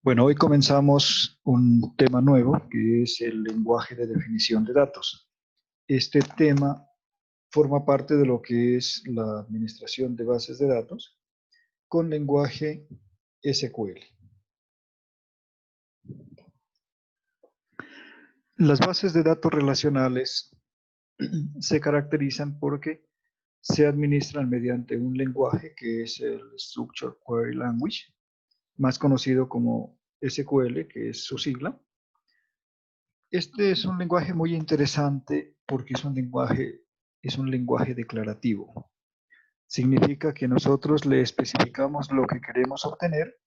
Bueno, hoy comenzamos un tema nuevo que es el lenguaje de definición de datos. Este tema forma parte de lo que es la administración de bases de datos con lenguaje SQL. Las bases de datos relacionales se caracterizan porque se administran mediante un lenguaje que es el Structured Query Language, más conocido como SQL, que es su sigla. Este es un lenguaje muy interesante porque es un lenguaje declarativo. Significa que nosotros le especificamos lo que queremos obtener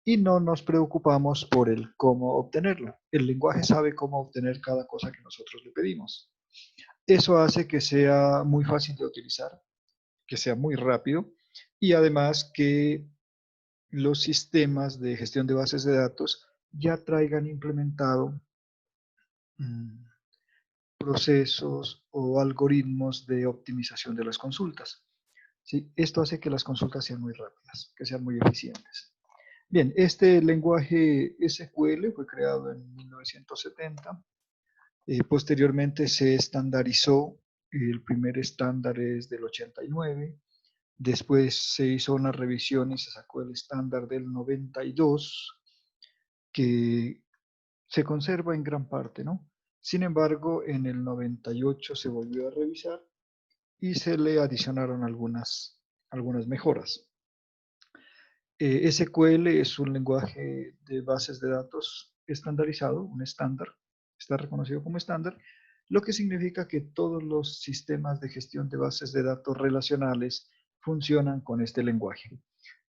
y no nos preocupamos por el cómo obtenerlo. El lenguaje sabe cómo obtener cada cosa que nosotros le pedimos. Eso hace que sea muy fácil de utilizar, que sea muy rápido y además que los sistemas de gestión de bases de datos ya traigan implementado procesos o algoritmos de optimización de las consultas. ¿Sí? Esto hace que las consultas sean muy rápidas, que sean muy eficientes. Bien, este lenguaje SQL fue creado en 1970. Posteriormente se estandarizó. El primer estándar es del 89. Después se hizo una revisión y se sacó el estándar del 92, que se conserva en gran parte, ¿no? Sin embargo, en el 98 se volvió a revisar y se le adicionaron algunas mejoras. SQL es un lenguaje de bases de datos estandarizado, un estándar, está reconocido como estándar, lo que significa que todos los sistemas de gestión de bases de datos relacionales funcionan con este lenguaje.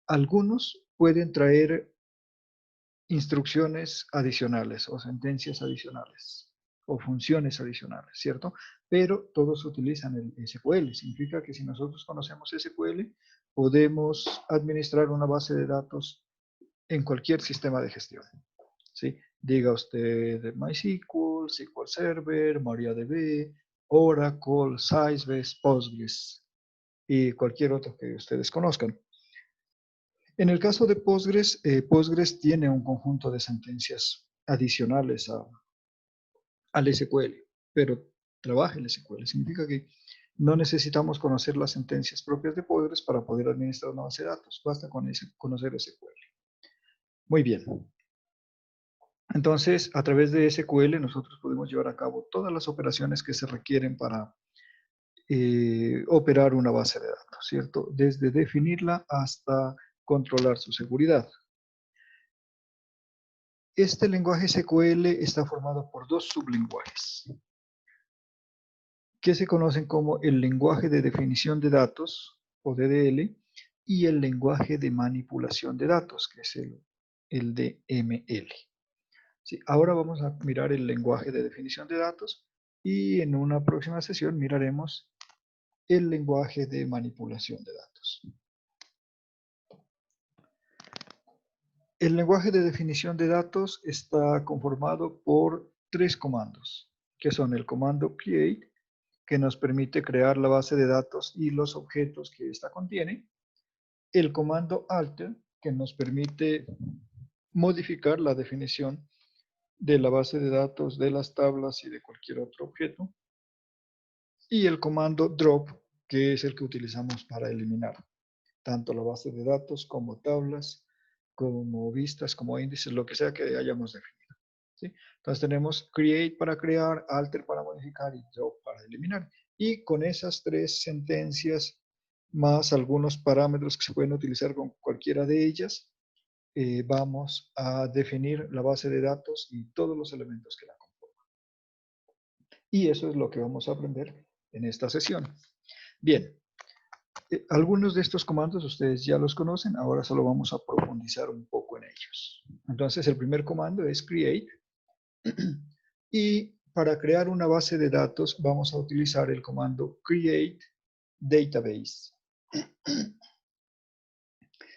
Algunos pueden traer instrucciones adicionales o sentencias adicionales o funciones adicionales, ¿cierto? Pero todos utilizan el SQL. Significa que si nosotros conocemos SQL, podemos administrar una base de datos en cualquier sistema de gestión, ¿sí? Diga usted MySQL, SQL Server, MariaDB, Oracle, Sybase, Postgres y cualquier otro que ustedes conozcan. En el caso de Postgres, Postgres tiene un conjunto de sentencias adicionales al SQL, pero trabaja el SQL. Significa que no necesitamos conocer las sentencias propias de Postgres para poder administrar una base de datos. Basta con conocer SQL. Muy bien. Entonces, a través de SQL nosotros podemos llevar a cabo todas las operaciones que se requieren para operar una base de datos, ¿cierto? Desde definirla hasta controlar su seguridad. Este lenguaje SQL está formado por dos sublenguajes que se conocen como el lenguaje de definición de datos, o DDL, y el lenguaje de manipulación de datos, que es el DML. Sí, ahora vamos a mirar el lenguaje de definición de datos y en una próxima sesión miraremos el lenguaje de manipulación de datos. El lenguaje de definición de datos está conformado por tres comandos, que son el comando create, que nos permite crear la base de datos y los objetos que ésta contiene, el comando alter, que nos permite modificar la definición de la base de datos, de las tablas y de cualquier otro objeto, y el comando drop, que es el que utilizamos para eliminar tanto la base de datos como tablas, como vistas, como índices, lo que sea que hayamos definido, ¿sí? Entonces tenemos create para crear, alter para modificar y drop para eliminar. Y con esas tres sentencias, más algunos parámetros que se pueden utilizar con cualquiera de ellas, vamos a definir la base de datos y todos los elementos que la conforman. Y eso es lo que vamos a aprender en esta sesión. Bien, algunos de estos comandos ustedes ya los conocen, ahora solo vamos a profundizar un poco en ellos. Entonces, el primer comando es create, y para crear una base de datos vamos a utilizar el comando create database,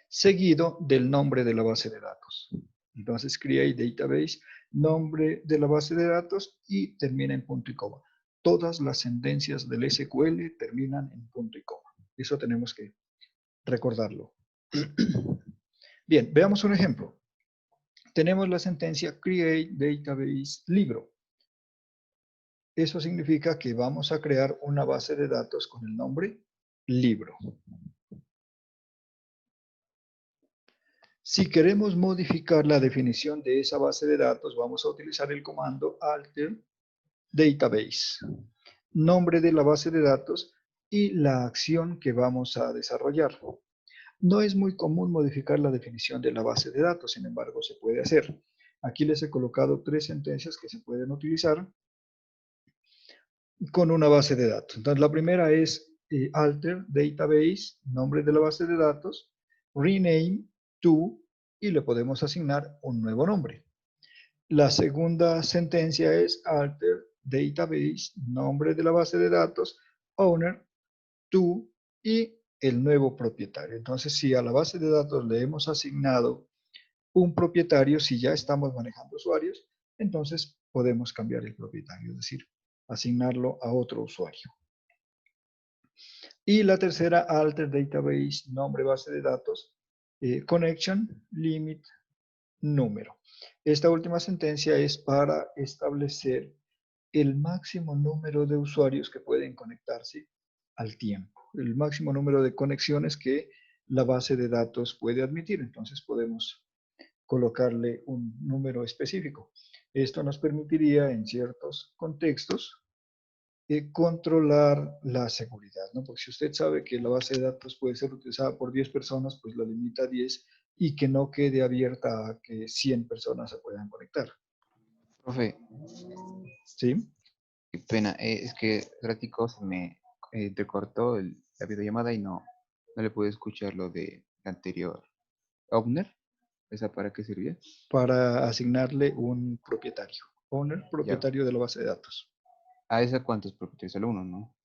seguido del nombre de la base de datos. Entonces, create database, nombre de la base de datos y termina en punto y coma. Todas las sentencias del SQL terminan en punto y coma. Eso tenemos que recordarlo. Bien, veamos un ejemplo. tenemos la sentencia create database libro. Eso significa que vamos a crear una base de datos con el nombre libro. Si queremos modificar la definición de esa base de datos, vamos a utilizar el comando alter database, nombre de la base de datos y la acción que vamos a desarrollar. No es muy común modificar la definición de la base de datos, sin embargo, se puede hacer. Aquí les he colocado 3 sentencias que se pueden utilizar con una base de datos. Entonces, la primera es alter database, nombre de la base de datos, rename to, y le podemos asignar un nuevo nombre. La segunda sentencia es alter database, nombre de la base de datos, owner to y el nuevo propietario. Entonces, si a la base de datos le hemos asignado un propietario, si ya estamos manejando usuarios, entonces podemos cambiar el propietario, es decir, asignarlo a otro usuario. Y la tercera, alter database, nombre base de datos, connection, limit, número. Esta última sentencia es para establecer el máximo número de usuarios que pueden conectarse al tiempo, el máximo número de conexiones que la base de datos puede admitir. Entonces podemos colocarle un número específico. Esto nos permitiría en ciertos contextos controlar la seguridad, ¿no? Porque si usted sabe que la base de datos puede ser utilizada por 10 personas, pues la limita a 10 y que no quede abierta a que 100 personas se puedan conectar. Profe, ¿Sí? qué pena, es que ratico se me entrecortó la videollamada y no le pude escuchar lo de la anterior. ¿Owner? ¿Esa para qué servía? Para asignarle un propietario. Owner, Ya. propietario de la base de datos. ¿A esa cuántos propietarios? Solo uno, ¿no?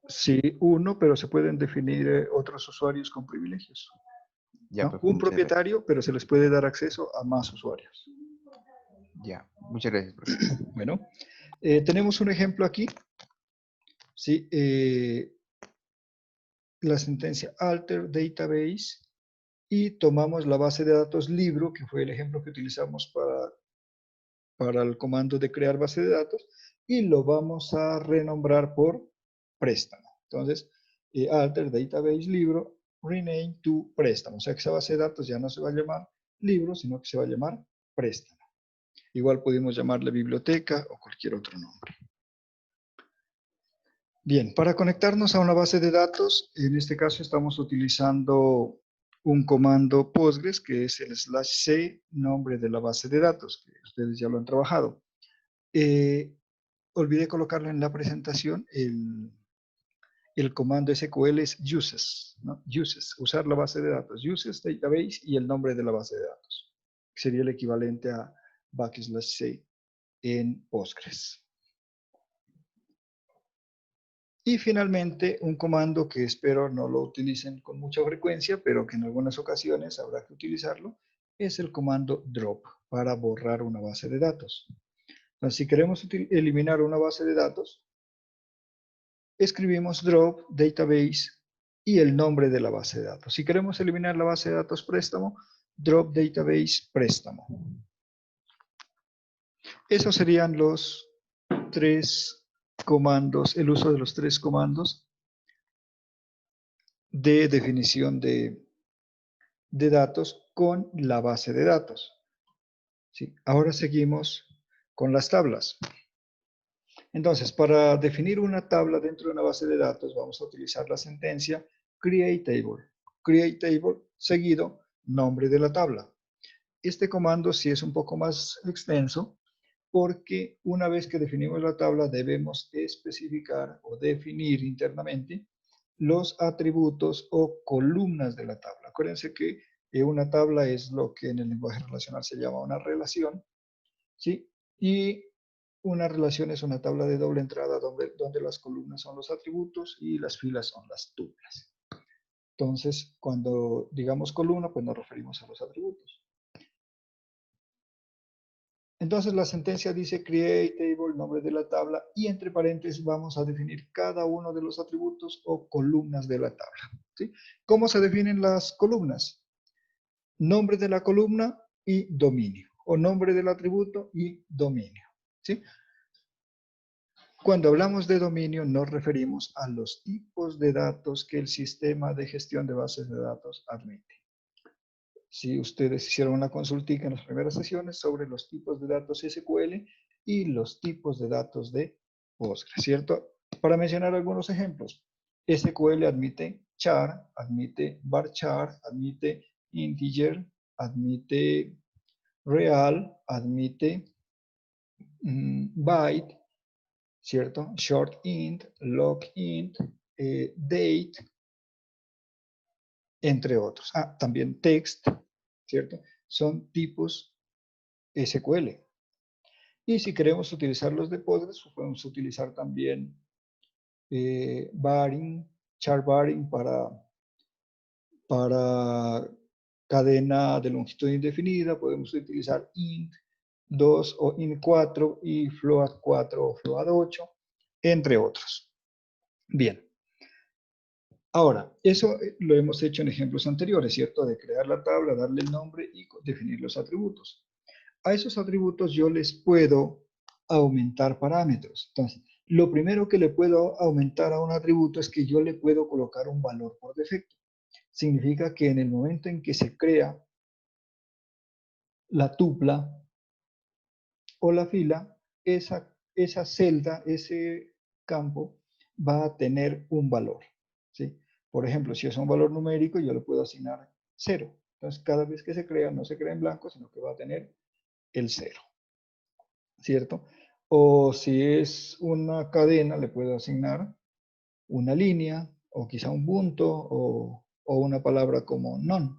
Sí, uno, pero se pueden definir otros usuarios con privilegios, Ya, ¿no? profe, Un muchas gracias. propietario, pero se les puede dar acceso a más usuarios. Ya, muchas gracias, profe. Bueno, tenemos un ejemplo aquí. Sí, la sentencia alter database y tomamos la base de datos libro, que fue el ejemplo que utilizamos para el comando de crear base de datos, y lo vamos a renombrar por préstamo. Entonces, alter database libro, rename to préstamo. O sea que esa base de datos ya no se va a llamar libro, sino que se va a llamar préstamo. Igual podemos llamarle biblioteca o cualquier otro nombre. Bien, para conectarnos a una base de datos, en este caso estamos utilizando un comando Postgres, que es el /c, nombre de la base de datos, que ustedes ya lo han trabajado. Olvidé colocarlo en la presentación, el comando SQL es uses, ¿no? Uses, usar la base de datos, uses database y el nombre de la base de datos. Sería el equivalente a /c en Postgres. Y finalmente, un comando que espero no lo utilicen con mucha frecuencia, pero que en algunas ocasiones habrá que utilizarlo, es el comando drop para borrar una base de datos. Entonces, si queremos eliminar una base de datos, escribimos drop database y el nombre de la base de datos. Si queremos eliminar la base de datos préstamo, drop database préstamo. Esos serían los 3 comandos, el uso de los 3 comandos de definición de datos con la base de datos. ¿Sí? Ahora seguimos con las tablas. Entonces, para definir una tabla dentro de una base de datos, vamos a utilizar la sentencia createTable. createTable seguido nombre de la tabla. Este comando sí es un poco más extenso porque una vez que definimos la tabla debemos especificar o definir internamente los atributos o columnas de la tabla. Acuérdense que una tabla es lo que en el lenguaje relacional se llama una relación, ¿sí? Y una relación es una tabla de doble entrada donde las columnas son los atributos y las filas son las tuplas. Entonces, cuando digamos columna, pues nos referimos a los atributos. Entonces la sentencia dice create table, nombre de la tabla, y entre paréntesis vamos a definir cada uno de los atributos o columnas de la tabla. ¿Sí? ¿Cómo se definen las columnas? Nombre de la columna y dominio, o nombre del atributo y dominio, ¿sí? Cuando hablamos de dominio nos referimos a los tipos de datos que el sistema de gestión de bases de datos admite. Si ustedes hicieron una consultica en las primeras sesiones sobre los tipos de datos SQL y los tipos de datos de Postgres, ¿cierto? Para mencionar algunos ejemplos, SQL admite char, admite varchar, admite integer, admite real, admite byte, ¿cierto? Short int, long int, date, entre otros. Ah, también text, ¿cierto? Son tipos SQL. Y si queremos utilizar los de Postgres, podemos utilizar también baring, char baring para cadena de longitud indefinida. Podemos utilizar int 2 o int 4 y float 4 o float 8, entre otros. Bien. Ahora, eso lo hemos hecho en ejemplos anteriores, ¿cierto? De crear la tabla, darle el nombre y definir los atributos. A esos atributos yo les puedo aumentar parámetros. Entonces, lo primero que le puedo aumentar a un atributo es que yo le puedo colocar un valor por defecto. Significa que en el momento en que se crea la tupla o la fila, esa celda, ese campo, va a tener un valor, ¿sí? Por ejemplo, si es un valor numérico, yo le puedo asignar 0. Entonces, cada vez que se crea, no se crea en blanco, sino que va a tener el 0, ¿cierto? O si es una cadena, le puedo asignar una línea, o quizá un punto, o una palabra como none.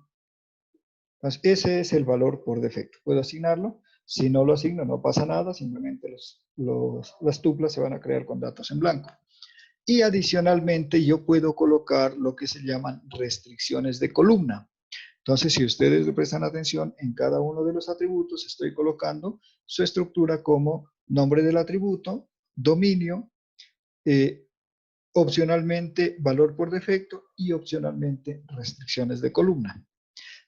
Entonces, ese es el valor por defecto. Puedo asignarlo. Si no lo asigno, no pasa nada. Simplemente las tuplas se van a crear con datos en blanco. Y adicionalmente, yo puedo colocar lo que se llaman restricciones de columna. Entonces, si ustedes le prestan atención, en cada uno de los atributos estoy colocando su estructura como nombre del atributo, dominio, opcionalmente valor por defecto y opcionalmente restricciones de columna.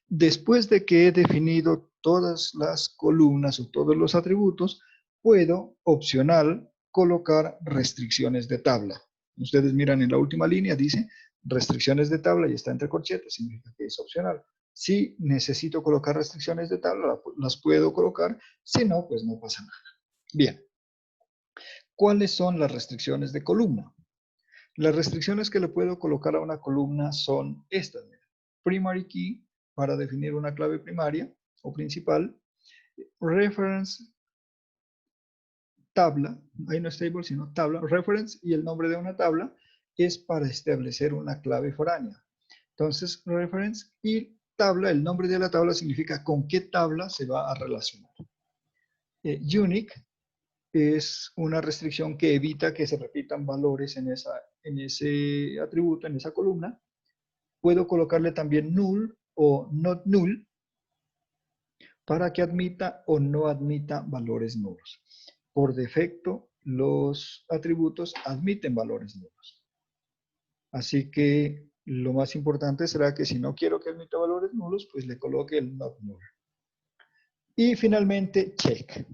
Después de que he definido todas las columnas o todos los atributos, puedo, opcional, colocar restricciones de tabla. Ustedes miran en la última línea, dice restricciones de tabla y está entre corchetes, significa que es opcional. Si necesito colocar restricciones de tabla, las puedo colocar, si no, pues no pasa nada. Bien, ¿cuáles son las restricciones de columna? Las restricciones que le puedo colocar a una columna son estas. Primary key, para definir una clave primaria o principal. Reference, tabla, ahí no es table, sino tabla. Reference y el nombre de una tabla es para establecer una clave foránea. Entonces, reference y tabla, el nombre de la tabla significa con qué tabla se va a relacionar. Unique es una restricción que evita que se repitan valores en ese atributo, en esa columna. Puedo colocarle también null o not null para que admita o no admita valores nulos. Por defecto, los atributos admiten valores nulos. Así que lo más importante será que si no quiero que admita valores nulos, pues le coloque el not null. Y finalmente, check.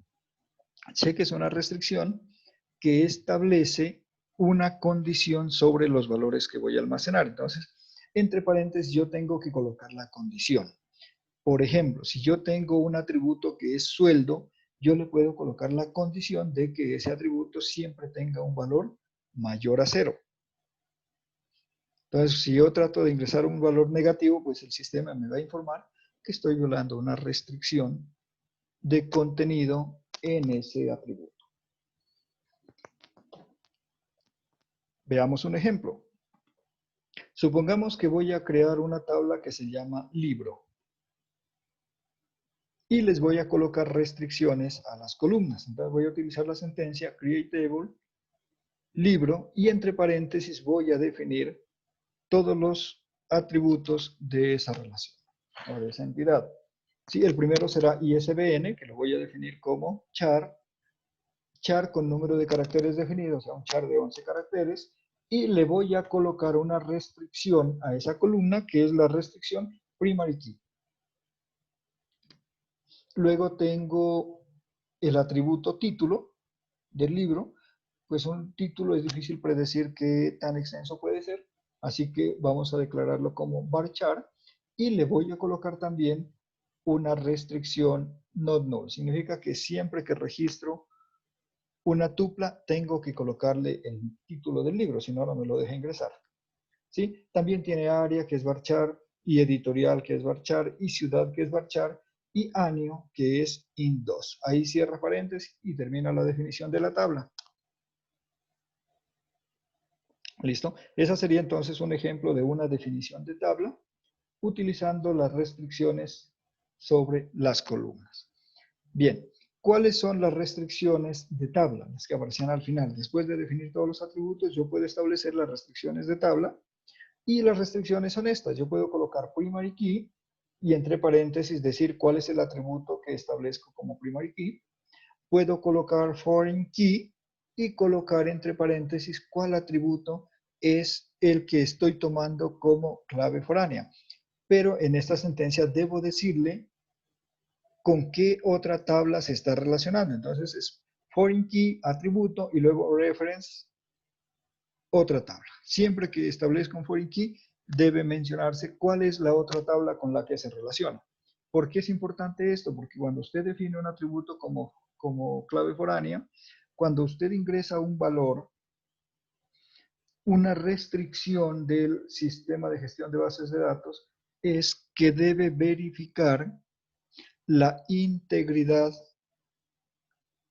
Check es una restricción que establece una condición sobre los valores que voy a almacenar. Entonces, entre paréntesis, yo tengo que colocar la condición. Por ejemplo, si yo tengo un atributo que es sueldo, yo le puedo colocar la condición de que ese atributo siempre tenga un valor mayor a 0. Entonces, si yo trato de ingresar un valor negativo, pues el sistema me va a informar que estoy violando una restricción de contenido en ese atributo. Veamos un ejemplo. Supongamos que voy a crear una tabla que se llama libro. Y les voy a colocar restricciones a las columnas. Entonces voy a utilizar la sentencia createTable, libro, y entre paréntesis voy a definir todos los atributos de esa relación o de esa entidad. Sí, el primero será ISBN, que lo voy a definir como char con número de caracteres definido, o sea, un char de 11 caracteres, y le voy a colocar una restricción a esa columna, que es la restricción primary key. Luego tengo el atributo título del libro. Pues un título es difícil predecir qué tan extenso puede ser, así que vamos a declararlo como varchar y le voy a colocar también una restricción not null. Significa que siempre que registro una tupla tengo que colocarle el título del libro, si no, no me lo deja ingresar. ¿Sí? También tiene área, que es varchar, y editorial, que es varchar, y ciudad, que es varchar, y año, que es int2. Ahí cierra paréntesis y termina la definición de la tabla. ¿Listo? Esa sería entonces un ejemplo de una definición de tabla utilizando las restricciones sobre las columnas. Bien, ¿cuáles son las restricciones de tabla? Las que aparecían al final. Después de definir todos los atributos, yo puedo establecer las restricciones de tabla y las restricciones son estas. Yo puedo colocar primary key y entre paréntesis decir cuál es el atributo que establezco como primary key. Puedo colocar foreign key y colocar entre paréntesis cuál atributo es el que estoy tomando como clave foránea. Pero en esta sentencia debo decirle con qué otra tabla se está relacionando. Entonces es foreign key, atributo y luego reference, otra tabla. Siempre que establezca un foreign key, debe mencionarse cuál es la otra tabla con la que se relaciona. ¿Por qué es importante esto? Porque cuando usted define un atributo como clave foránea, cuando usted ingresa un valor, una restricción del sistema de gestión de bases de datos es que debe verificar la integridad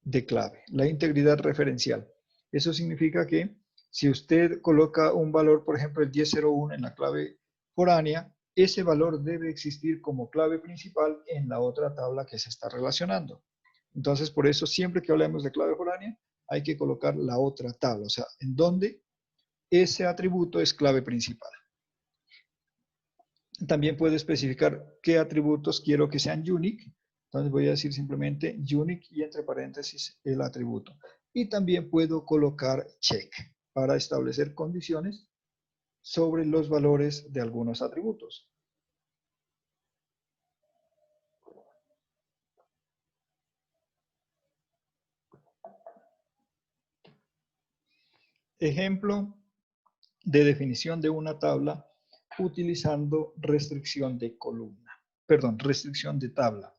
de clave, la integridad referencial. Eso significa que si usted coloca un valor, por ejemplo, el 1001 en la clave foránea, ese valor debe existir como clave principal en la otra tabla que se está relacionando. Entonces, por eso, siempre que hablemos de clave foránea, hay que colocar la otra tabla, o sea, en donde ese atributo es clave principal. También puedo especificar qué atributos quiero que sean unique. Entonces voy a decir simplemente unique y entre paréntesis el atributo. Y también puedo colocar check para establecer condiciones sobre los valores de algunos atributos. Ejemplo de definición de una tabla utilizando restricción de columna. Perdón, restricción de tabla.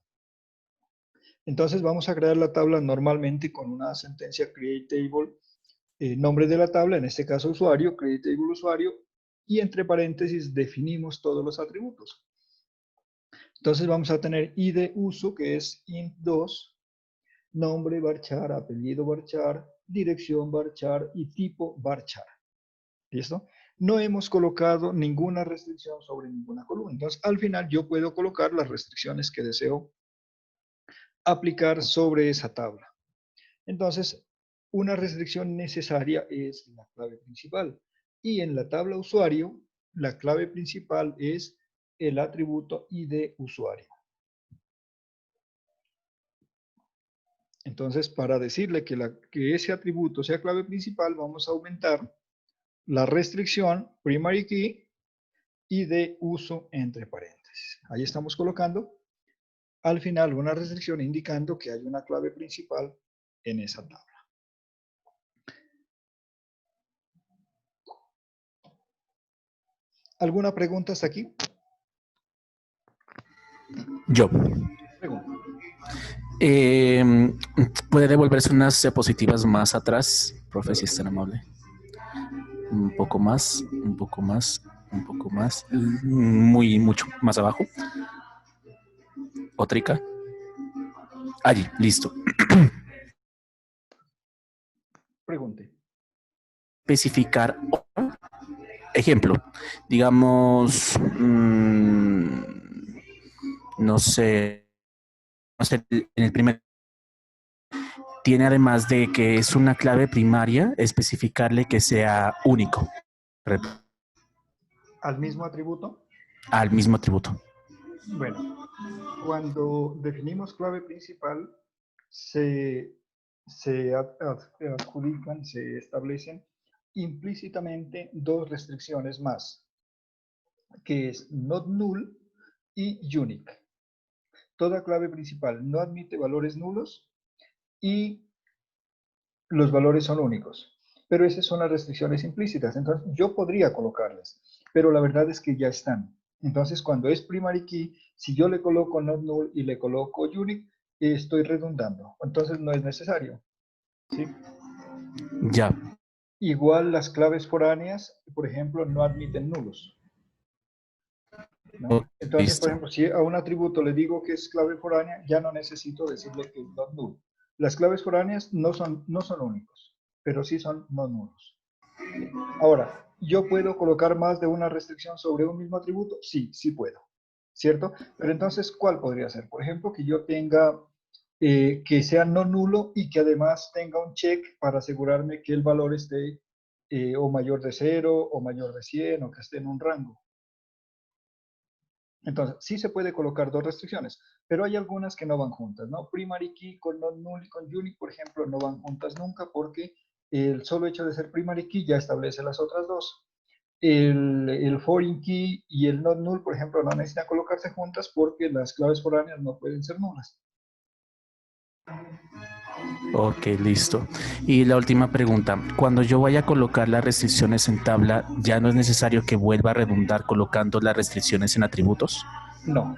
Entonces vamos a crear la tabla normalmente con una sentencia create table, nombre de la tabla, en este caso usuario, create table usuario, y entre paréntesis definimos todos los atributos. Entonces vamos a tener id de uso, que es int2, nombre varchar, apellido varchar, dirección varchar y tipo varchar. ¿Listo? No hemos colocado ninguna restricción sobre ninguna columna. Entonces, al final yo puedo colocar las restricciones que deseo aplicar sobre esa tabla. Entonces, una restricción necesaria es la clave principal. Y en la tabla usuario, la clave principal es el atributo id usuario. Entonces, para decirle que ese atributo sea clave principal, vamos a aumentar la restricción primary key y de uso entre paréntesis. Ahí estamos colocando al final una restricción indicando que hay una clave principal en esa tabla. ¿Alguna pregunta hasta aquí? Yo. Pregunta. ¿Puede devolverse unas diapositivas más atrás, profe, si es tan amable? Un poco más, un poco más, un poco más, mucho más abajo. Otrica. Allí, listo. Pregunte. Especificar, ejemplo, digamos, no sé, en el primer tiene, además de que es una clave primaria, especificarle que sea único. ¿Al mismo atributo? Al mismo atributo. Bueno, cuando definimos clave principal, se adjudican, se establecen implícitamente dos restricciones más, que es not null y unique. toda clave principal no admite valores nulos y los valores son únicos. Pero esas son las restricciones implícitas. Entonces, yo podría colocarlas, pero la verdad es que ya están. Entonces, cuando es primary key, si yo le coloco not null y le coloco unique, estoy redundando. Entonces, no es necesario. ¿Sí? Ya. Igual las claves foráneas, por ejemplo, no admiten nulos, ¿no? Oh, Entonces, por listo. ejemplo, si a un atributo le digo que es clave foránea, ya no necesito decirle que es not null. Las claves foráneas no son únicos, pero sí son no nulos. Ahora, ¿yo puedo colocar más de una restricción sobre un mismo atributo? Sí, sí puedo, ¿cierto? Pero entonces, ¿cuál podría ser? Por ejemplo, que yo tenga, que sea no nulo y que además tenga un check para asegurarme que el valor esté o mayor de 0 o mayor de 100 o que esté en un rango. Entonces, sí se puede colocar dos restricciones, pero hay algunas que no van juntas, ¿no? Primary key con not null y con unique, por ejemplo, no van juntas nunca porque el solo hecho de ser primary key ya establece las otras dos. El foreign key y el not null, por ejemplo, no necesitan colocarse juntas porque las claves foráneas no pueden ser nulas. Ok, listo. Y la última pregunta. Cuando yo vaya a colocar las restricciones en tabla, ¿ya no es necesario que vuelva a redundar colocando las restricciones en atributos? No,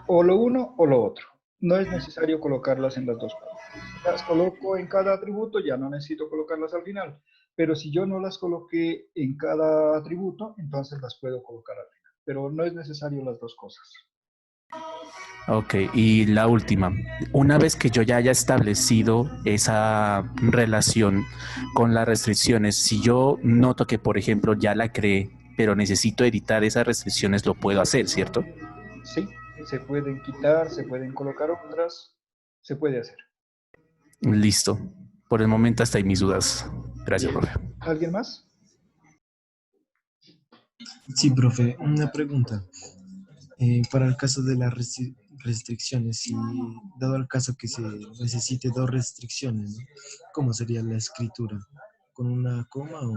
o lo uno o lo otro. No es necesario colocarlas en las dos partes. Si las coloco en cada atributo, ya no necesito colocarlas al final. Pero si yo no las coloqué en cada atributo, entonces las puedo colocar al final. Pero no es necesario las dos cosas. Ok, y la última. Una vez que yo ya haya establecido esa relación con las restricciones, si yo noto que, por ejemplo, ya la creé, pero necesito editar esas restricciones, lo puedo hacer, ¿cierto? Sí, se pueden quitar, se pueden colocar otras, se puede hacer. Listo. Por el momento hasta ahí mis dudas. Gracias, Bien. profe. ¿Alguien más? Sí, profe, una pregunta. Para el caso de las restricciones, si dado el caso que se necesite dos restricciones, ¿no? ¿Cómo sería la escritura? ¿Con una coma o...?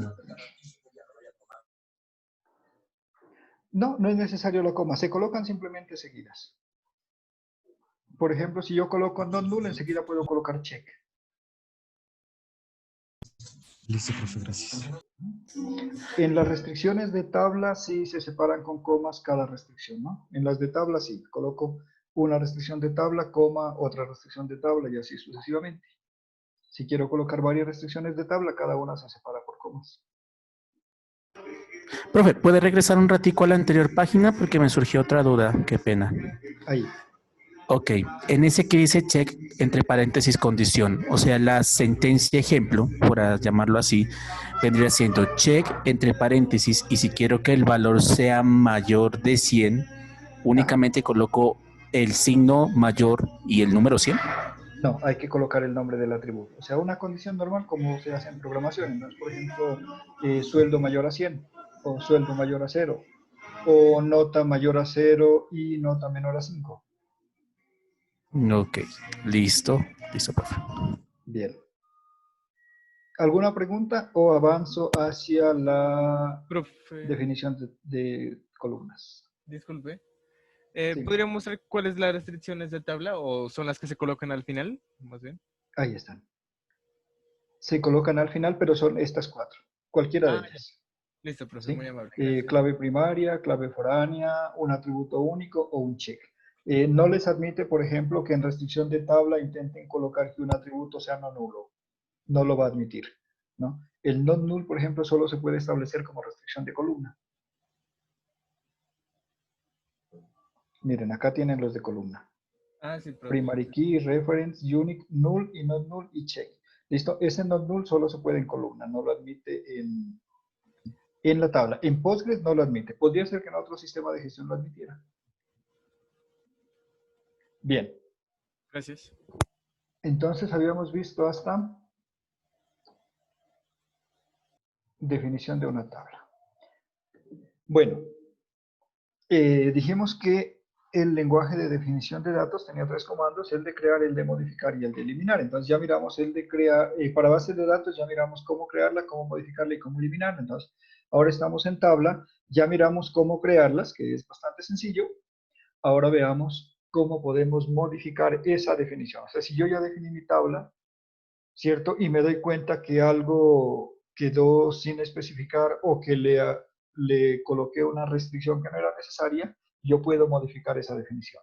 No, no es necesario la coma. Se colocan simplemente seguidas. Por ejemplo, si yo coloco not null, enseguida puedo colocar check. Listo, profe, gracias. En las restricciones de tabla sí se separan con comas cada restricción, ¿no? En las de tabla sí, coloco una restricción de tabla, coma, otra restricción de tabla y así sucesivamente. Si quiero colocar varias restricciones de tabla, cada una se separa por comas. Profe, ¿puede regresar un ratico a la anterior página? Porque me surgió otra duda. Qué pena. Ahí. Ok, en ese que dice check entre paréntesis condición, o sea, la sentencia ejemplo, por llamarlo así, vendría siendo check entre paréntesis y si quiero que el valor sea mayor de 100, únicamente coloco el signo mayor y el número 100. No, hay que colocar el nombre del atributo. O sea, una condición normal como se hace en programación. Entonces, por ejemplo, sueldo mayor a 100 o sueldo mayor a 0 o nota mayor a 0 y nota menor a 5. Ok, listo, listo, profe. Bien. ¿Alguna pregunta o avanzo hacia la Profe, definición de columnas? disculpe. Sí, ¿Podría mostrar cuáles las restricciones de tabla o son las que se colocan al final? Más bien. ahí están. Se colocan al final, pero son estas cuatro, cualquiera de Ah, ya. ellas. Listo, profe, ¿Sí? muy amable. Gracias. Clave primaria, clave foránea, un atributo único o un check. No les admite, por ejemplo, que en restricción de tabla intenten colocar que un atributo sea no nulo. No lo va a admitir, ¿no? El not null, por ejemplo, solo se puede establecer como restricción de columna. Miren, acá tienen los de columna. Ah, sí, profe. Primary key, reference, unique, null y not null y check. ¿Listo? Ese not null solo se puede en columna, no lo admite en la tabla. En Postgres no lo admite. Podría ser que en otro sistema de gestión lo admitiera. Bien. Gracias. Entonces habíamos visto hasta definición de una tabla. Bueno, dijimos que el lenguaje de definición de datos tenía tres comandos, el de crear, el de modificar y el de eliminar. Entonces ya miramos el de crear, para bases de datos ya miramos cómo crearla, cómo modificarla y cómo eliminarla. Entonces ahora estamos en tabla, ya miramos cómo crearlas, que es bastante sencillo. Ahora veamos cómo podemos modificar esa definición. O sea, si yo ya definí mi tabla, ¿cierto? Y me doy cuenta que algo quedó sin especificar o que le coloqué una restricción que no era necesaria, yo puedo modificar esa definición.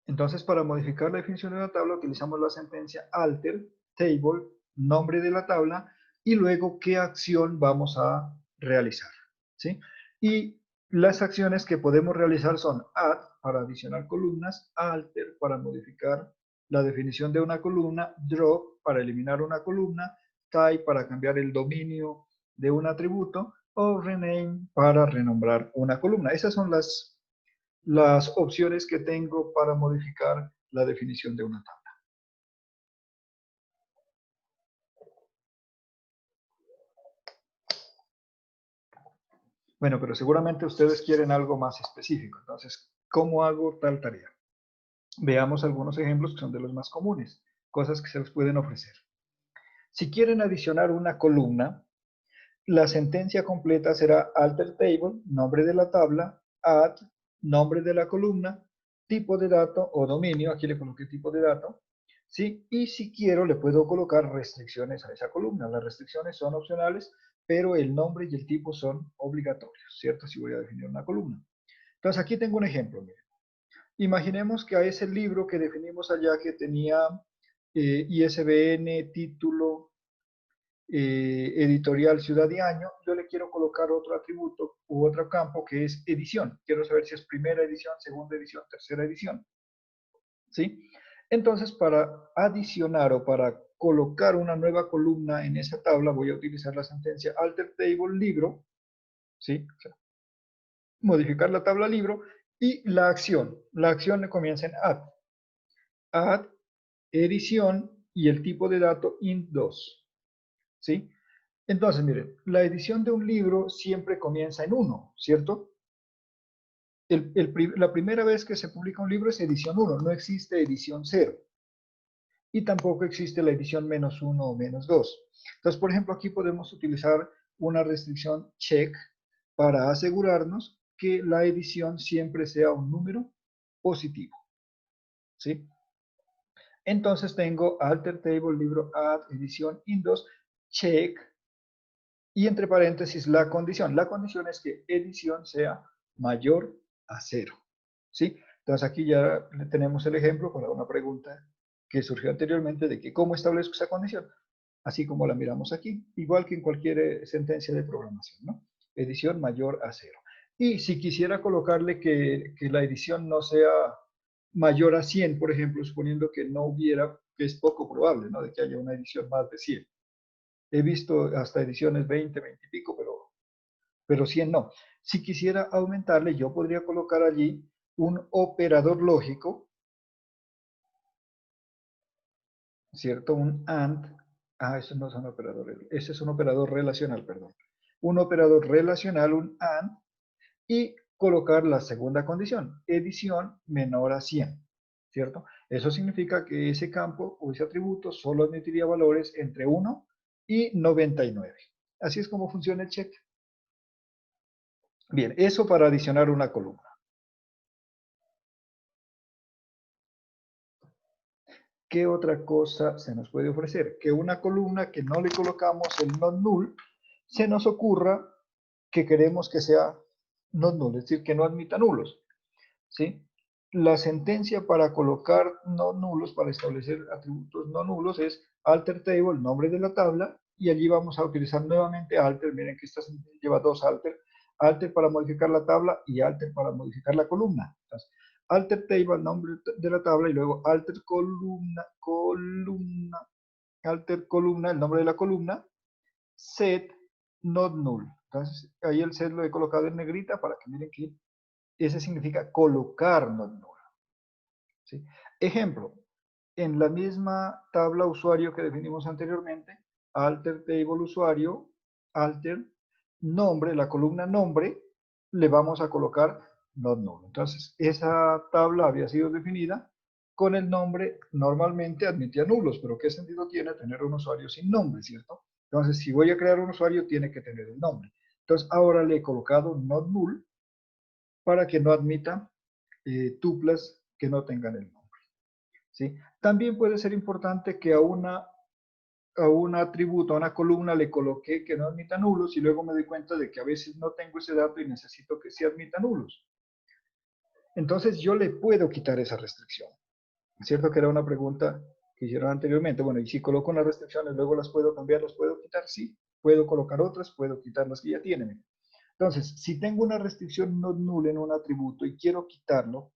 Entonces, para modificar la definición de una tabla, utilizamos la sentencia alter, table, nombre de la tabla, y luego qué acción vamos a realizar, ¿sí? Y las acciones que podemos realizar son add, para adicionar columnas, alter, para modificar la definición de una columna, drop, para eliminar una columna, type, para cambiar el dominio de un atributo, o rename, para renombrar una columna. Esas son las opciones que tengo para modificar la definición de una tabla. Bueno, pero seguramente ustedes quieren algo más específico. Entonces, ¿cómo hago tal tarea? Veamos algunos ejemplos que son de los más comunes, cosas que se les pueden ofrecer. Si quieren adicionar una columna, la sentencia completa será alter table, nombre de la tabla, add, nombre de la columna, tipo de dato o dominio, aquí le coloqué tipo de dato, ¿sí? Y si quiero le puedo colocar restricciones a esa columna. Las restricciones son opcionales, pero el nombre y el tipo son obligatorios, ¿cierto? Si voy a definir una columna. Entonces aquí tengo un ejemplo, miren. Imaginemos que a ese libro que definimos allá que tenía ISBN, título, editorial, ciudad y año, yo le quiero colocar otro atributo u otro campo que es edición. Quiero saber si es primera edición, segunda edición, tercera edición. ¿Sí? Entonces, para adicionar o para colocar una nueva columna en esa tabla, voy a utilizar la sentencia alter table libro, ¿sí? O sea, modificar la tabla libro y la acción. La acción comienza en add. Add, edición y el tipo de dato int2, ¿sí? Entonces, miren, la edición de un libro siempre comienza en 1, ¿cierto? La primera vez que se publica un libro es edición 1, no existe edición 0. Y tampoco existe la edición -1 o -2. Entonces, por ejemplo, aquí podemos utilizar una restricción check para asegurarnos que la edición siempre sea un número positivo, ¿sí? Entonces tengo alter table, libro, add, edición, int2, check, y entre paréntesis la condición. La condición es que edición sea mayor a 0, ¿sí? Entonces aquí ya tenemos el ejemplo para una pregunta que surgió anteriormente de que cómo establezco esa condición, así como la miramos aquí, igual que en cualquier sentencia de programación, ¿no? Edición mayor a 0. Y si quisiera colocarle que la edición no sea mayor a 100, por ejemplo, suponiendo que no hubiera, que es poco probable, ¿no? De que haya una edición más de 100. He visto hasta ediciones 20, 20 y pico, pero 100 no. Si quisiera aumentarle, yo podría colocar allí un operador lógico, ¿cierto? Un AND. Eso no es un operador, ese es un operador relacional, perdón. Un operador relacional, un AND, y colocar la segunda condición, edición menor a 100, ¿cierto? Eso significa que ese campo o ese atributo solo admitiría valores entre 1 y 99. Así es como funciona el check. Bien, eso para adicionar una columna. ¿Qué otra cosa se nos puede ofrecer? Que una columna que no le colocamos el not null, se nos ocurra que queremos que sea not null, es decir, que no admita nulos, ¿sí? La sentencia para colocar no nulos, para establecer atributos no nulos, es alter table, nombre de la tabla, y allí vamos a utilizar nuevamente alter. Miren que esta sentencia lleva dos alter. Alter para modificar la tabla y alter para modificar la columna. Entonces, alter table, nombre de la tabla, y luego alter columna, alter columna, el nombre de la columna, set not null. Entonces, ahí el set lo he colocado en negrita para que miren que ese significa colocar not null. ¿Sí? Ejemplo, en la misma tabla usuario que definimos anteriormente, alter table usuario, alter nombre, la columna nombre, le vamos a colocar not null. Entonces, esa tabla había sido definida con el nombre, normalmente admitía nulos, pero ¿qué sentido tiene tener un usuario sin nombre, cierto? Entonces, si voy a crear un usuario, tiene que tener el nombre. Entonces ahora le he colocado not null para que no admita tuplas que no tengan el nombre, ¿sí? También puede ser importante que a un atributo, a una columna le coloqué que no admita nulos y luego me doy cuenta de que a veces no tengo ese dato y necesito que sí admita nulos. Entonces yo le puedo quitar esa restricción. ¿Es cierto que era una pregunta que hicieron anteriormente? Bueno, y si coloco unas restricciones, luego las puedo cambiar, las puedo quitar, sí. Puedo colocar otras, puedo quitar las que ya tienen. Entonces, si tengo una restricción not null en un atributo y quiero quitarlo,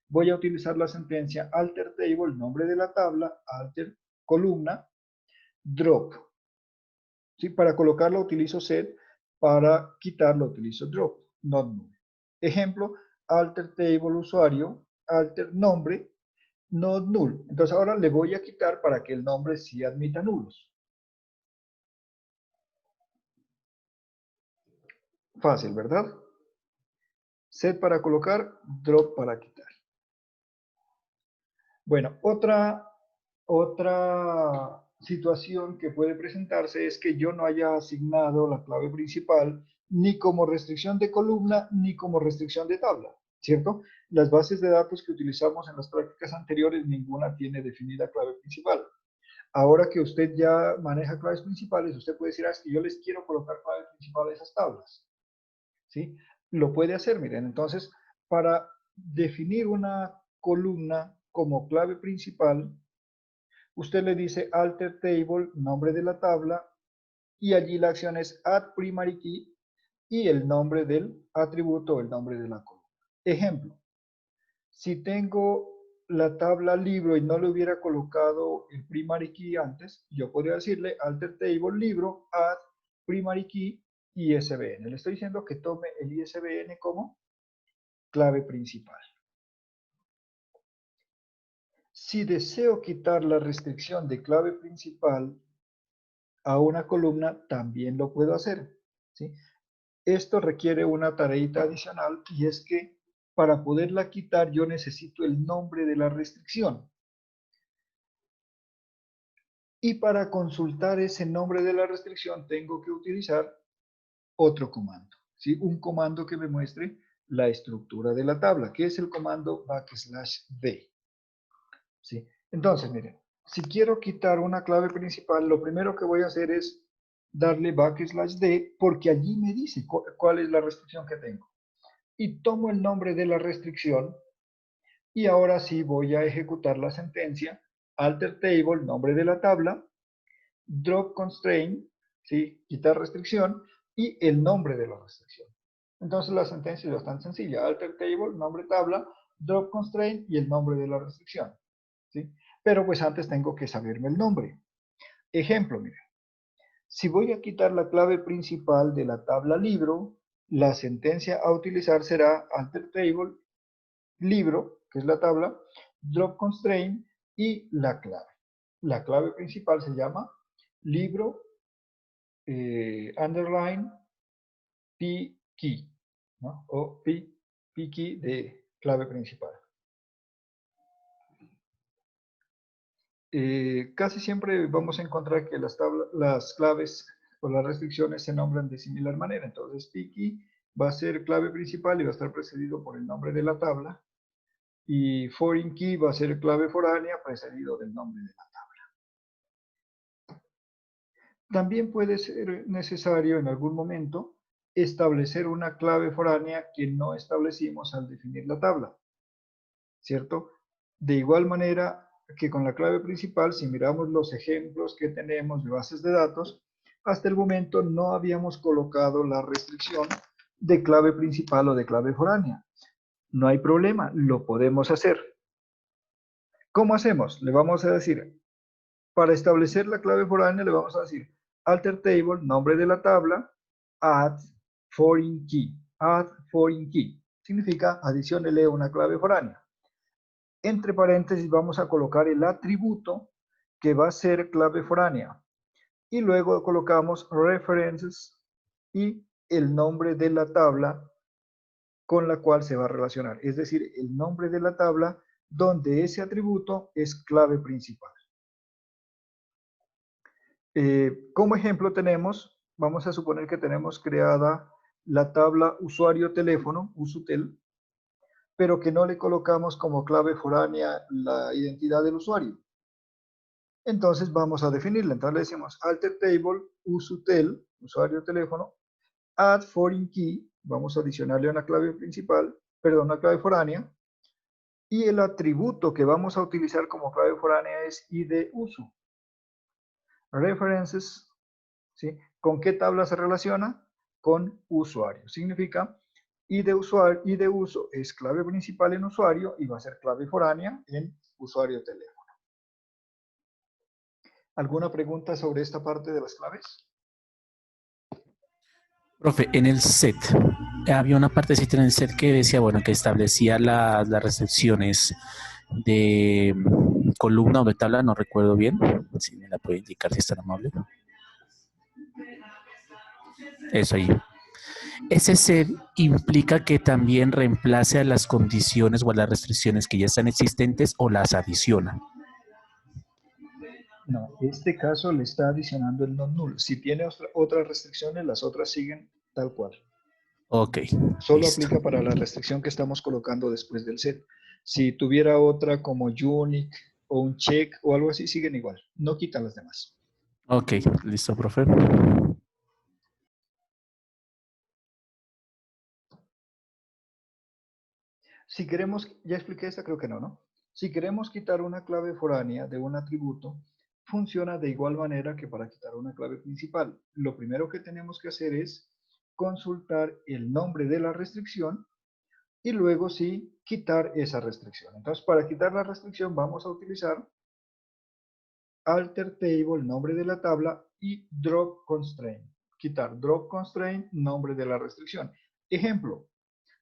voy a utilizar la sentencia alter table, nombre de la tabla, alter columna, drop. ¿Sí? Para colocarlo utilizo set, para quitarlo utilizo drop, not null. Ejemplo, alter table usuario, alter nombre, not null. Entonces ahora le voy a quitar para que el nombre sí admita nulos. Fácil, ¿verdad? Set para colocar, drop para quitar. Bueno, otra situación que puede presentarse es que yo no haya asignado la clave principal ni como restricción de columna ni como restricción de tabla, ¿cierto? Las bases de datos que utilizamos en las prácticas anteriores, ninguna tiene definida clave principal. Ahora que usted ya maneja claves principales, usted puede decir, es que yo les quiero colocar clave principal a esas tablas, ¿sí? Lo puede hacer, miren, entonces, para definir una columna como clave principal, usted le dice alter table, nombre de la tabla, y allí la acción es add primary key y el nombre del atributo, el nombre de la columna. Ejemplo, si tengo la tabla libro y no le hubiera colocado el primary key antes, yo podría decirle alter table libro, add primary key ISBN. Le estoy diciendo que tome el ISBN como clave principal. Si deseo quitar la restricción de clave principal a una columna, también lo puedo hacer, ¿sí? Esto requiere una tareita adicional y es que para poderla quitar yo necesito el nombre de la restricción. Y para consultar ese nombre de la restricción tengo que utilizar otro comando, ¿sí? Un comando que me muestre la estructura de la tabla, que es el comando \d, ¿sí? Entonces, miren, si quiero quitar una clave principal, lo primero que voy a hacer es darle \d porque allí me dice cuál es la restricción que tengo. Y tomo el nombre de la restricción y ahora sí voy a ejecutar la sentencia alter table, nombre de la tabla, drop constraint, ¿sí? Quitar restricción y el nombre de la restricción. Entonces la sentencia es bastante sencilla, alter table, nombre tabla, drop constraint y el nombre de la restricción, ¿sí? Pero pues antes tengo que saberme el nombre. Ejemplo, miren, si voy a quitar la clave principal de la tabla libro, la sentencia a utilizar será alter table, libro, que es la tabla, drop constraint y la clave. La clave principal se llama libro underline p key, ¿no? O p key de clave principal. Casi siempre vamos a encontrar que las claves o las restricciones se nombran de similar manera. Entonces, p key va a ser clave principal y va a estar precedido por el nombre de la tabla. Y foreign key va a ser clave foránea precedido del nombre de la tabla. También puede ser necesario en algún momento establecer una clave foránea que no establecimos al definir la tabla, ¿cierto? De igual manera que con la clave principal, si miramos los ejemplos que tenemos de bases de datos, hasta el momento no habíamos colocado la restricción de clave principal o de clave foránea. No hay problema, lo podemos hacer. ¿Cómo hacemos? Le vamos a decir, para establecer la clave foránea, le vamos a decir alter table, nombre de la tabla, add foreign key. Add foreign key. Significa adiciónele una clave foránea. Entre paréntesis vamos a colocar el atributo que va a ser clave foránea. Y luego colocamos references y el nombre de la tabla con la cual se va a relacionar. Es decir, el nombre de la tabla donde ese atributo es clave principal. Como ejemplo tenemos, vamos a suponer que tenemos creada la tabla usuario-teléfono, usutel, pero que no le colocamos como clave foránea la identidad del usuario. Entonces vamos a definirla. Entonces le decimos alter table, usutel, usuario-teléfono, add foreign key, vamos a adicionarle una clave principal, perdón, una clave foránea, y el atributo que vamos a utilizar como clave foránea es id uso. References, ¿sí? ¿Con qué tabla se relaciona? Con usuario. Significa id usuario, id uso es clave principal en usuario y va a ser clave foránea en usuario teléfono. ¿Alguna pregunta sobre esta parte de las claves? Profe, en el set había una partecita en el set que decía, bueno, que establecía las restricciones de columna o de tabla, no recuerdo bien. Si me la puede indicar, si es tan amable. Eso ahí. Ese set implica que también reemplace a las condiciones o a las restricciones que ya están existentes o las adiciona. No, este caso le está adicionando el non null. Si tiene otras restricciones, las otras siguen tal cual. Ok, Solo listo. aplica para la restricción que estamos colocando después del set. Si tuviera otra como unique o un check o algo así, siguen igual. No quitan las demás. Ok, listo, profe. Si queremos, ya expliqué esta, creo que no, ¿no? Si queremos quitar una clave foránea de un atributo, funciona de igual manera que para quitar una clave principal. Lo primero que tenemos que hacer es consultar el nombre de la restricción y luego sí quitar esa restricción. Entonces, para quitar la restricción vamos a utilizar alter table, nombre de la tabla, y drop constraint. Quitar drop constraint, nombre de la restricción. Ejemplo,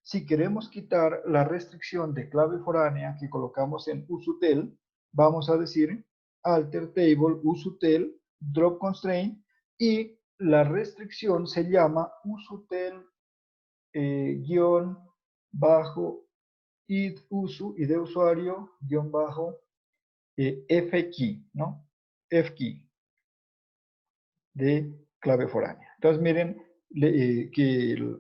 si queremos quitar la restricción de clave foránea que colocamos en usutel, vamos a decir alter table, usutel, drop constraint, y la restricción se llama usutel guión bajo id usu, y de usuario guión bajo fkey, ¿no? Fkey de clave foránea. Entonces miren que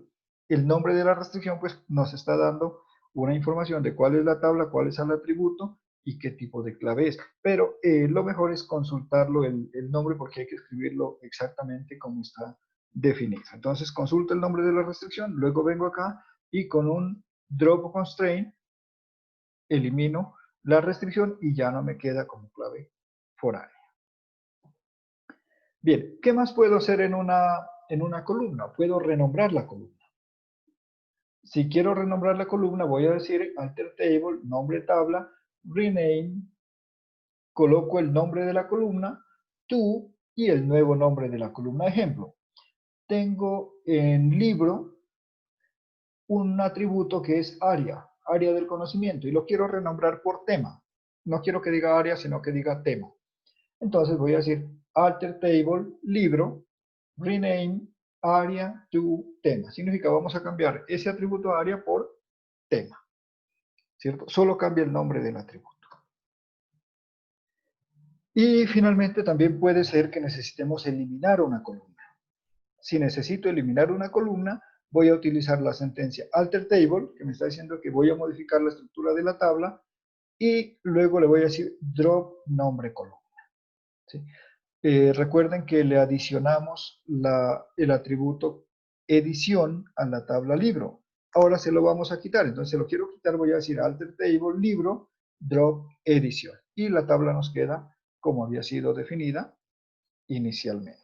el nombre de la restricción pues nos está dando una información de cuál es la tabla, cuál es el atributo y qué tipo de clave es. Pero lo mejor es consultarlo el nombre porque hay que escribirlo exactamente como está definido. Entonces consulto el nombre de la restricción, luego vengo acá y con un drop constraint elimino la restricción y ya no me queda como clave foránea. Bien, ¿qué más puedo hacer en una columna? Puedo renombrar la columna. Si quiero renombrar la columna, voy a decir alter table, nombre tabla, rename, coloco el nombre de la columna, to y el nuevo nombre de la columna. Ejemplo, tengo en libro un atributo que es área, área del conocimiento, y lo quiero renombrar por tema. No quiero que diga área, sino que diga tema. Entonces voy a decir alter table, libro, rename, área to tema. Significa vamos a cambiar ese atributo área por tema, ¿cierto? Solo cambia el nombre del atributo. Y finalmente también puede ser que necesitemos eliminar una columna. Si necesito eliminar una columna, voy a utilizar la sentencia alter table, que me está diciendo que voy a modificar la estructura de la tabla, y luego le voy a decir drop nombre columna. ¿Sí? Recuerden que le adicionamos el atributo edición a la tabla libro. Ahora se lo vamos a quitar, entonces se lo quiero quitar, voy a decir alter table libro drop edición. Y la tabla nos queda como había sido definida inicialmente.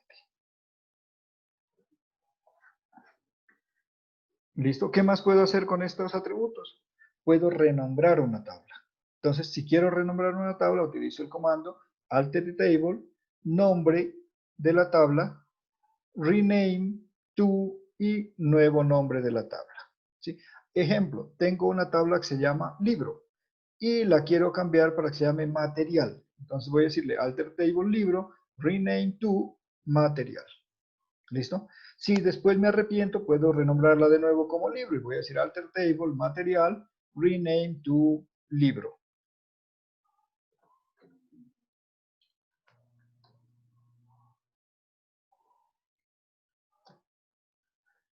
¿Listo? ¿Qué más puedo hacer con estos atributos? Puedo renombrar una tabla. Entonces, si quiero renombrar una tabla, utilizo el comando alter table, nombre de la tabla, rename to y nuevo nombre de la tabla. ¿Sí? Ejemplo, tengo una tabla que se llama libro y la quiero cambiar para que se llame material. Entonces voy a decirle alter table libro, rename to material. ¿Listo? Si después me arrepiento, puedo renombrarla de nuevo como libro y voy a decir alter table material, rename to libro.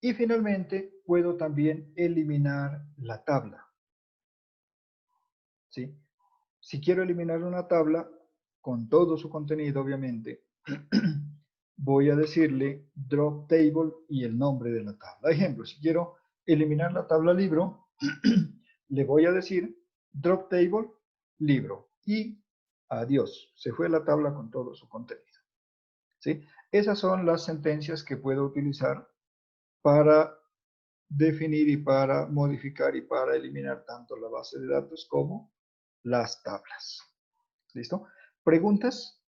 Y finalmente, puedo también eliminar la tabla. ¿Sí? Si quiero eliminar una tabla con todo su contenido, obviamente, voy a decirle drop table y el nombre de la tabla. Ejemplo, si quiero eliminar la tabla libro, le voy a decir drop table libro y adiós. Se fue la tabla con todo su contenido. ¿Sí? Esas son las sentencias que puedo utilizar para definir y para modificar y para eliminar tanto la base de datos como las tablas. ¿Listo? ¿Preguntas?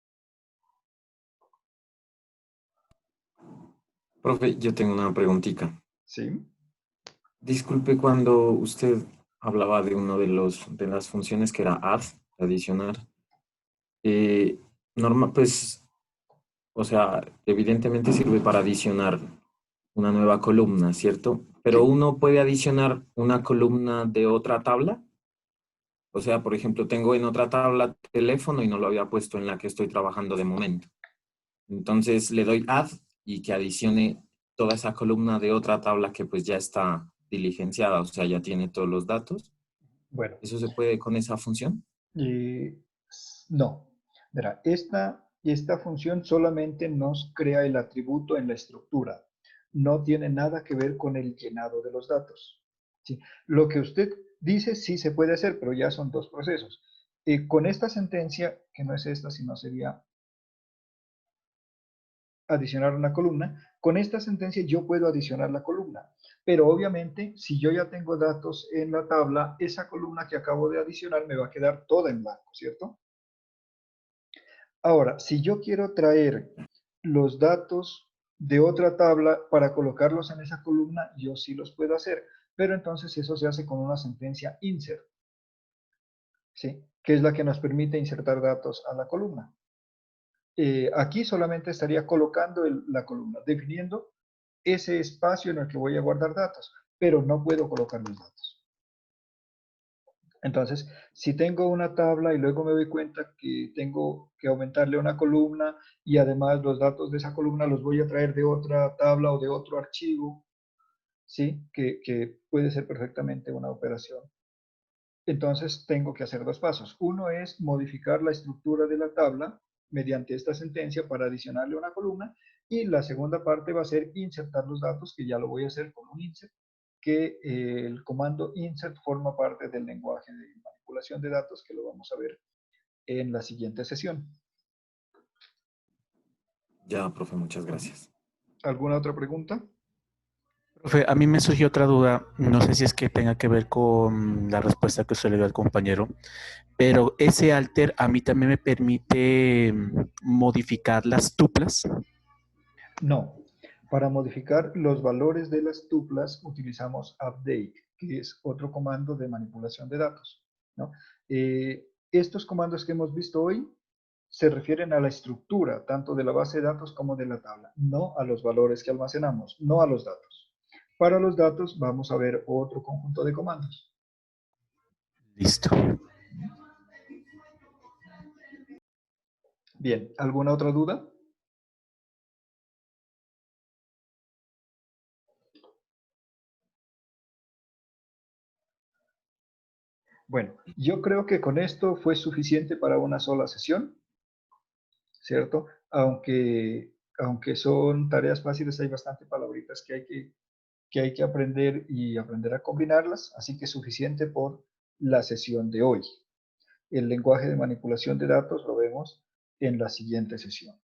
Profe, yo tengo una preguntita. Sí. Disculpe, cuando usted hablaba de uno de las funciones que era add, adicionar, pues, o sea, evidentemente sirve para adicionar una nueva columna, ¿cierto? Pero Sí. uno puede adicionar una columna de otra tabla. O sea, por ejemplo, tengo en otra tabla teléfono y no lo había puesto en la que estoy trabajando de momento. Entonces le doy add y que adicione toda esa columna de otra tabla que pues ya está diligenciada, o sea, ya tiene todos los datos. Bueno, ¿Eso se puede con esa función? no. Verá, esta función solamente nos crea el atributo en la estructura. No tiene nada que ver con el llenado de los datos. ¿Sí? Lo que usted dice sí se puede hacer, pero ya son dos procesos. Con esta sentencia, que no es esta, sino sería adicionar una columna, con esta sentencia yo puedo adicionar la columna, pero obviamente si yo ya tengo datos en la tabla, esa columna que acabo de adicionar me va a quedar toda en blanco, ¿cierto? Ahora, si yo quiero traer los datos de otra tabla para colocarlos en esa columna, yo sí los puedo hacer, pero entonces eso se hace con una sentencia insert, ¿sí? Que es la que nos permite insertar datos a la columna. Aquí solamente estaría colocando la columna, definiendo ese espacio en el que voy a guardar datos, pero no puedo colocar los datos. Entonces, si tengo una tabla y luego me doy cuenta que tengo que aumentarle una columna y además los datos de esa columna los voy a traer de otra tabla o de otro archivo, ¿sí? Que puede ser perfectamente una operación. Entonces, tengo que hacer dos pasos. Uno es modificar la estructura de la tabla mediante esta sentencia para adicionarle una columna y la segunda parte va a ser insertar los datos, que ya lo voy a hacer con un insert, que el comando insert forma parte del lenguaje de manipulación de datos que lo vamos a ver en la siguiente sesión. Ya, profe, muchas gracias. ¿Alguna otra pregunta? Profe, a mí me surgió otra duda, no sé si es que tenga que ver con la respuesta que usted le dio al compañero, pero ese alter a mí también me permite modificar las tuplas. No. Para modificar los valores de las tuplas utilizamos update, que es otro comando de manipulación de datos, ¿no? Estos comandos que hemos visto hoy se refieren a la estructura, tanto de la base de datos como de la tabla, no a los valores que almacenamos, no a los datos. Para los datos vamos a ver otro conjunto de comandos. Listo. Bien, ¿alguna otra duda? Bueno, yo creo que con esto fue suficiente para una sola sesión, ¿cierto? Aunque son tareas fáciles, hay bastante palabritas que hay que aprender y aprender a combinarlas, así que es suficiente por la sesión de hoy. El lenguaje de manipulación de datos lo vemos en la siguiente sesión.